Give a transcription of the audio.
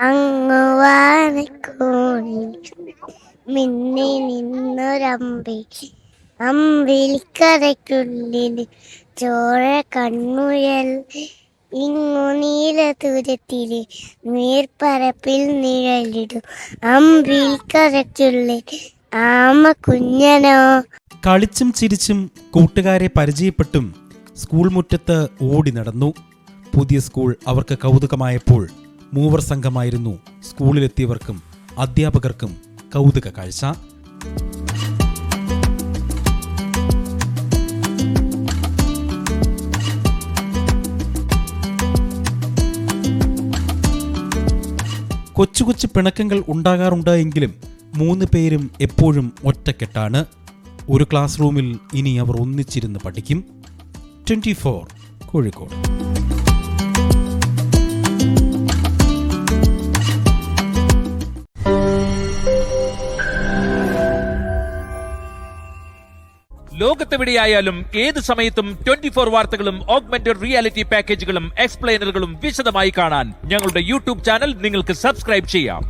അങ്ങുവാനക്കോണിൽ മിന്നി നിന്നൊരമ്പി അമ്പിളിക്കരയ്ക്കുള്ളിൽ ചോര കൺമുയൽ ഇങ്ങു നീലതുരത്തില് നീർപ്പരപ്പിൽ നിഴലിടും അമ്പിളിക്കരയ്ക്കുള്ളിൽ ആമ കുഞ്ഞനോ. കളിച്ചും ചിരിച്ചും കൂട്ടുകാരെ പരിചയപ്പെട്ടും സ്കൂൾ മുറ്റത്ത് ഓടി നടന്നു. പുതിയ സ്കൂൾ അവർക്ക് കൗതുകമായപ്പോൾ മൂവർ സംഘമായിരുന്നു സ്കൂളിലെത്തിയവർക്കും അധ്യാപകർക്കും കൗതുക കാഴ്ച. കൊച്ചു കൊച്ചു പിണക്കങ്ങൾ ഉണ്ടാകാറുണ്ട് എങ്കിലും 3 പേരും എപ്പോഴും ഒറ്റക്കെട്ടാണ്. ഒരു ക്ലാസ് റൂമിൽ ഇനി അവർ ഒന്നിച്ചിരുന്ന് പഠിക്കും. 24 കോഴിക്കോട്. ലോകത്തെവിടെയായാലും ഏത് സമയത്തും 24 വാർത്തകളും ഓഗ്മെന്റഡ് റിയാലിറ്റി പാക്കേജുകളും എക്സ്പ്ലെയിനറുകളും വിശദമായി കാണാൻ ഞങ്ങളുടെ യൂട്യൂബ് ചാനൽ നിങ്ങൾക്ക് സബ്സ്ക്രൈബ് ചെയ്യാം.